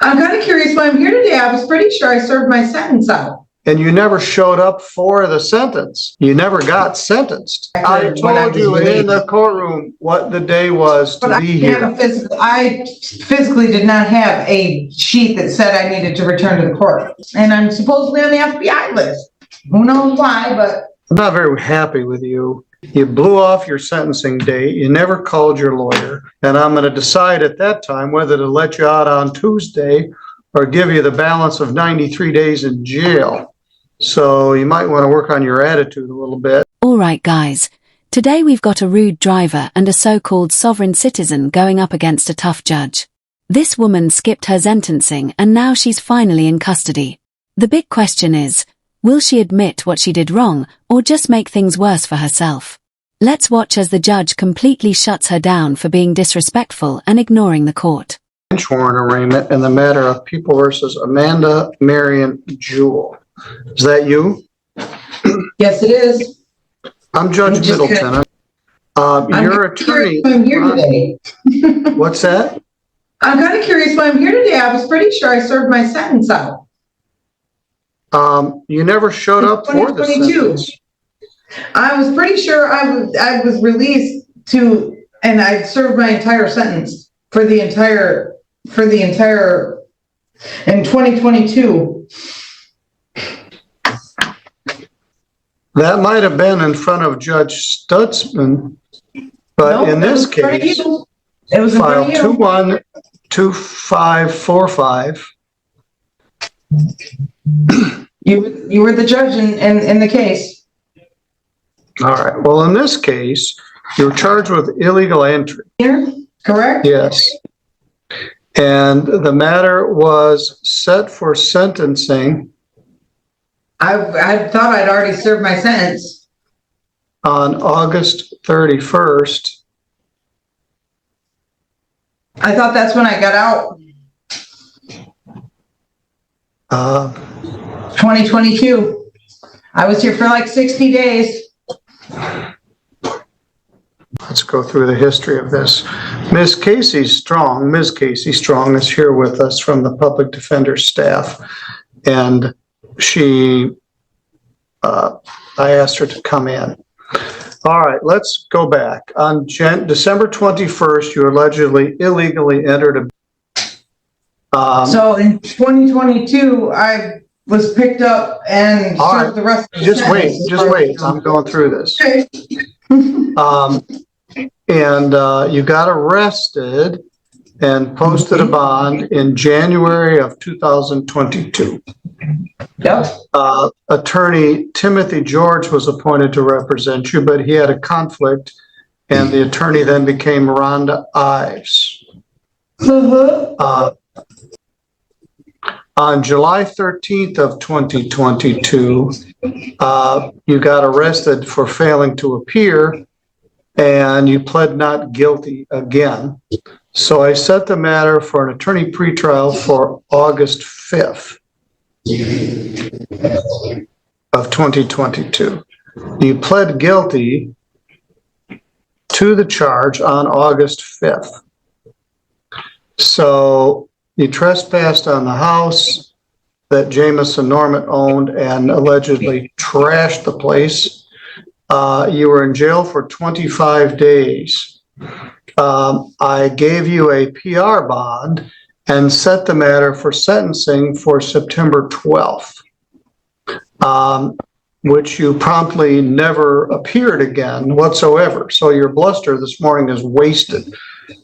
I'm kind of curious why I'm here today. I was pretty sure I served my sentence out. And you never showed up for the sentence. You never got sentenced. I told you in the courtroom what the day was to be here. I physically did not have a sheet that said I needed to return to the court. And I'm supposedly on the FBI list. Who knows why, but... I'm not very happy with you. You blew off your sentencing date. You never called your lawyer. And I'm going to decide at that time whether to let you out on Tuesday or give you the balance of 93 days in jail. So you might want to work on your attitude a little bit. All right, guys. Today we've got a rude driver and a so-called sovereign citizen going up against a tough judge. This woman skipped her sentencing and now she's finally in custody. The big question is, will she admit what she did wrong or just make things worse for herself? Let's watch as the judge completely shuts her down for being disrespectful and ignoring the court. Bench warrant arraignment in the matter of People versus Amanda Marion Jewell. Is that you? Yes, it is. I'm Judge Middleton. Your attorney. I'm here today. What's that? I'm kind of curious why I'm here today. I was pretty sure I served my sentence out. You never showed up for the sentence. I was pretty sure I was released and I served my entire sentence for the entire in 2022. That might have been in front of Judge Stutzman, but nope, in this case, it was file 212545. You were the judge in the case. All right. Well, in this case, you're charged with illegal entry. Here, correct? Yes. And the matter was set for sentencing. I thought I'd already served my sentence. On August 31st. I thought that's when I got out. 2022. I was here for like 60 days. Let's go through the history of this. Ms. Casey Strong is here with us from the public defender staff. And I asked her to come in. All right, let's go back. On December 21st, you allegedly illegally entered so in 2022, I was picked up and served the rest of the sentence. Just wait. I'm going through this. Okay. And you got arrested and posted a bond in January of 2022. Yep. Attorney Timothy George was appointed to represent you, but he had a conflict, and the attorney then became Rhonda Ives. On July 13th of 2022, you got arrested for failing to appear, and you pled not guilty again. So I set the matter for an attorney pretrial for August 5th of 2022. You pled guilty to the charge on August 5th. So you trespassed on the house that Jamison Norman owned and allegedly trashed the place. You were in jail for 25 days. I gave you a PR bond and set the matter for sentencing for September 12th, which you promptly never appeared again whatsoever. So your bluster this morning is wasted.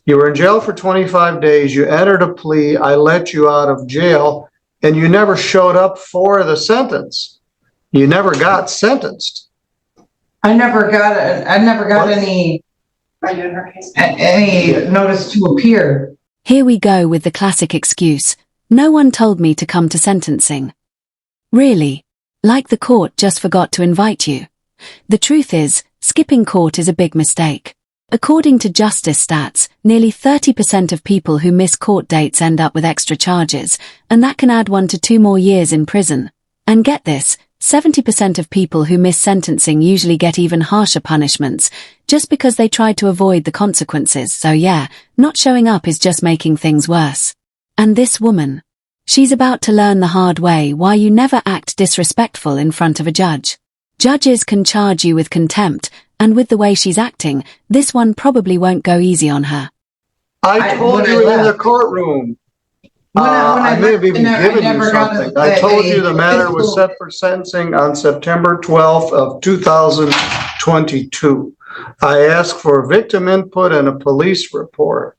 You were in jail for 25 days. You entered a plea. I let you out of jail, and you never showed up for the sentence. You never got sentenced. I never got any notice to appear. Here we go with the classic excuse. No one told me to come to sentencing. Really? Like the court just forgot to invite you. The truth is, skipping court is a big mistake. According to Justice Stats, nearly 30% of people who miss court dates end up with extra charges, and that can add 1 to 2 more years in prison. And get this, 70% of people who miss sentencing usually get even harsher punishments, just because they tried to avoid the consequences. So yeah, not showing up is just making things worse. And this woman, She's about to learn the hard way why you never act disrespectful in front of a judge. Judges can charge you with contempt, and with the way she's acting, this one probably won't go easy on her. I told you in the courtroom. I may have even given you something. I told you the matter was set for sentencing on September 12th of 2022. I asked for victim input and a police report.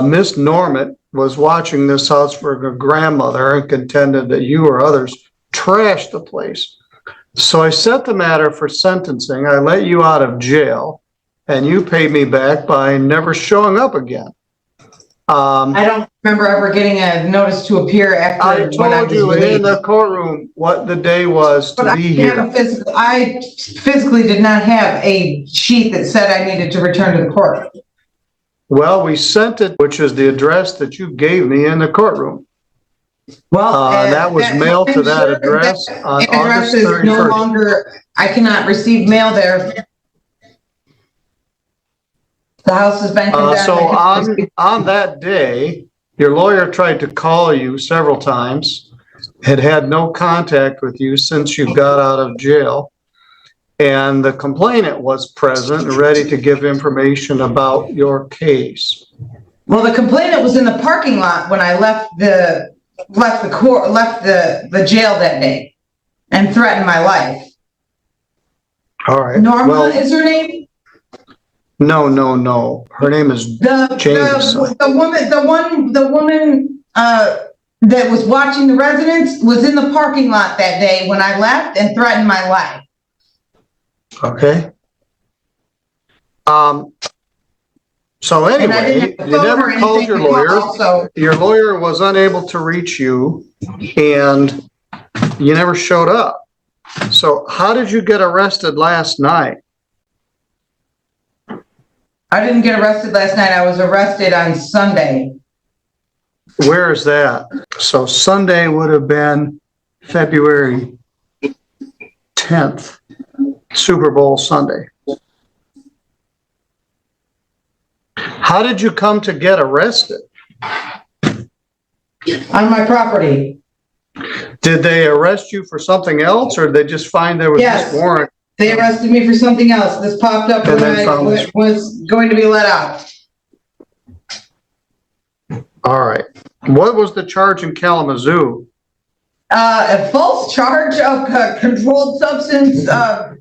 Miss Norman was watching this house for her grandmother and contended that you or others trashed the place. So I set the matter for sentencing. I let you out of jail, and you paid me back by never showing up again. I don't remember ever getting a notice to appear after. I told you in the courtroom what the day was to be here. I physically did not have a sheet that said I needed to return to the court. Well, we sent it, which is the address that you gave me in the courtroom. Well, that was mailed to that address on August 31st. No longer, I cannot receive mail there. The house has been condemned. So on that day, your lawyer tried to call you several times, had no contact with you since you got out of jail. And the complainant was present and ready to give information about your case. Well, the complainant was in the parking lot when I left the jail that day and threatened my life. All right. Norma is her name? No. Her name is Jameson. The woman that was watching the residence was in the parking lot that day when I left and threatened my life. Okay. So anyway, you never called your lawyer. Your lawyer was unable to reach you, and you never showed up. So how did you get arrested last night? I didn't get arrested last night. I was arrested on Sunday. Where is that? So Sunday would have been February 10th, Super Bowl Sunday. How did you come to get arrested? On my property. Did they arrest you for something else, or did they just find there was this warrant? They arrested me for something else. This popped up when I was going to be let out. All right. What was the charge in Kalamazoo? A false charge of controlled substance,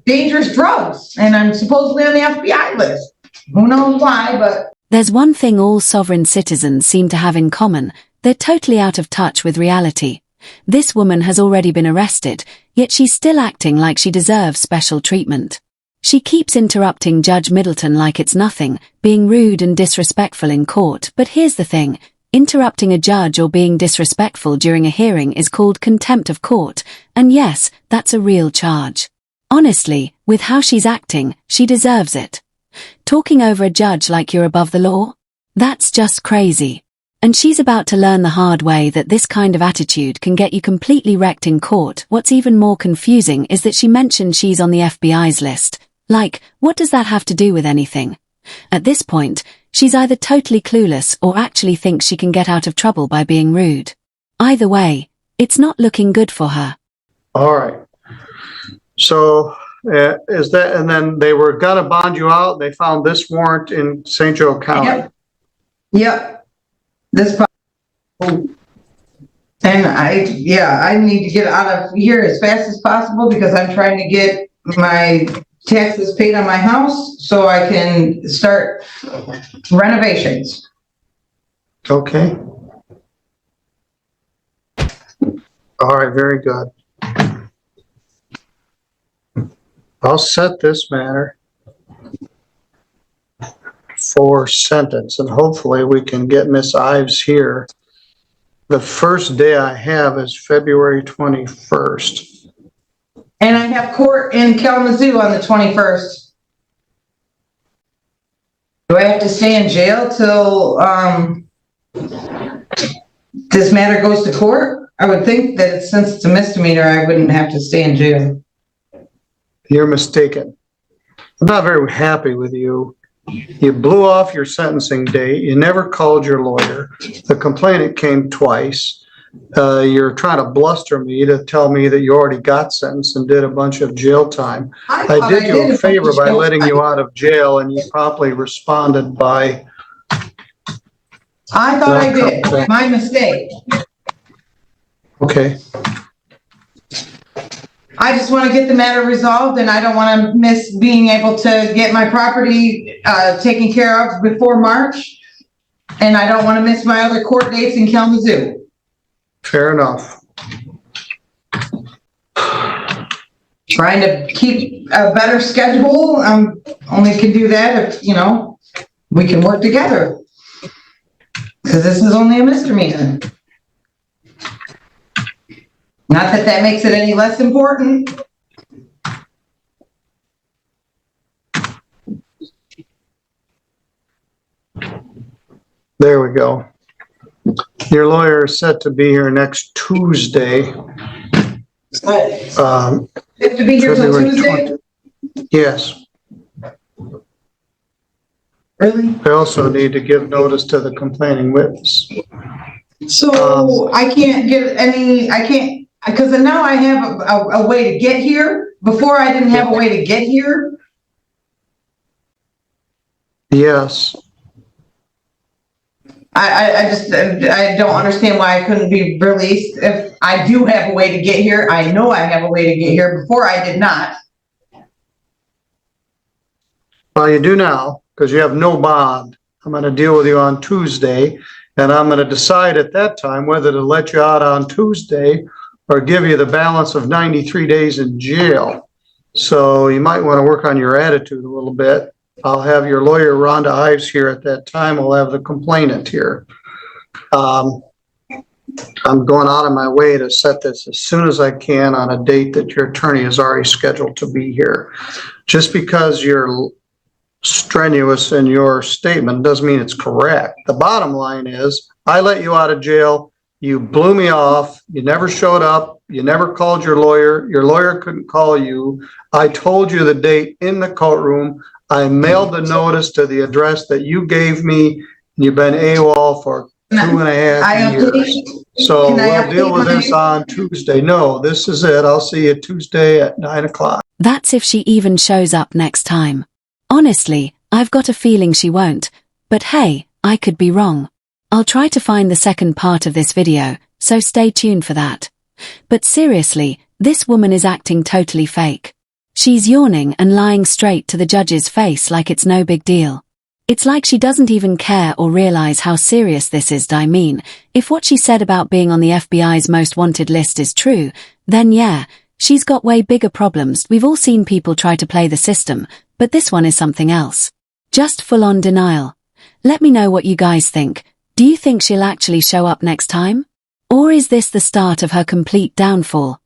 dangerous drugs. And I'm supposedly on the FBI list. Who knows why, but... There's one thing all sovereign citizens seem to have in common. They're totally out of touch with reality. This woman has already been arrested, yet she's still acting like she deserves special treatment. She keeps interrupting Judge Middleton like it's nothing, being rude and disrespectful in court. But here's the thing. Interrupting a judge or being disrespectful during a hearing is called contempt of court, and yes, that's a real charge. Honestly, with how she's acting, she deserves it. Talking over a judge like you're above the law? That's just crazy. And she's about to learn the hard way that this kind of attitude can get you completely wrecked in court. What's even more confusing is that she mentioned she's on the FBI's list. Like, what does that have to do with anything? At this point, she's either totally clueless or actually thinks she can get out of trouble by being rude. Either way, it's not looking good for her. All right. So, is that, and then they were gonna bond you out. They found this warrant in St. Joe County. Yep. And I need to get out of here as fast as possible because I'm trying to get my taxes paid on my house so I can start renovations. Okay. All right, very good. I'll set this matter for sentence, and hopefully we can get Miss Ives here. The first day I have is February 21st. And I have court in Kalamazoo on the 21st. Do I have to stay in jail till this matter goes to court? I would think that since it's a misdemeanor, I wouldn't have to stay in jail. You're mistaken. I'm not very happy with you. You blew off your sentencing date. You never called your lawyer. The complainant came twice. You're trying to bluster me to tell me that you already got sentenced and did a bunch of jail time. I did you a favor by letting you out of jail, and you promptly responded by... I thought I did. My mistake. Okay. I just want to get the matter resolved, and I don't want to miss being able to get my property taken care of before March. And I don't want to miss my other court dates in Kalamazoo. Fair enough. Trying to keep a better schedule. Only can do that if, we can work together. Because this is only a misdemeanor. Not that that makes it any less important. There we go. Your lawyer is set to be here next Tuesday. Have to be here till February Tuesday? 20. Yes. Really? I also need to give notice to the complaining witness. So I can't give any, because now I have a way to get here. Before I didn't have a way to get here. Yes. I don't understand why I couldn't be released. If I do have a way to get here, I know I have a way to get here. Before I did not. Well, you do now, because you have no bond. I'm going to deal with you on Tuesday, and I'm going to decide at that time whether to let you out on Tuesday or give you the balance of 93 days in jail. So you might want to work on your attitude a little bit. I'll have your lawyer, Rhonda Ives, here at that time. I'll have the complainant here. I'm going out of my way to set this as soon as I can on a date that your attorney is already scheduled to be here. Just because you're strenuous in your statement doesn't mean it's correct. The bottom line is, I let you out of jail. You blew me off. You never showed up. You never called your lawyer. Your lawyer couldn't call you. I told you the date in the courtroom. I mailed the notice to the address that you gave me. You've been AWOL for 2.5 years. So we'll deal with this on Tuesday. No, this is it. I'll see you Tuesday at 9 o'clock. That's if she even shows up next time. Honestly, I've got a feeling she won't. But hey, I could be wrong. I'll try to find the second part of this video, so stay tuned for that. But seriously, this woman is acting totally fake. She's yawning and lying straight to the judge's face like it's no big deal. It's like she doesn't even care or realize how serious this is. I mean, if what she said about being on the FBI's most wanted list is true, then yeah, she's got way bigger problems. We've all seen people try to play the system, but this one is something else. Just full-on denial. Let me know what you guys think. Do you think she'll actually show up next time? Or is this the start of her complete downfall?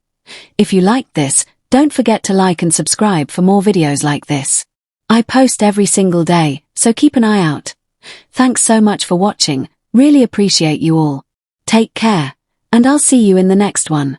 If you liked this, don't forget to like and subscribe for more videos like this. I post every single day, so keep an eye out. Thanks so much for watching, really appreciate you all. Take care, and I'll see you in the next one.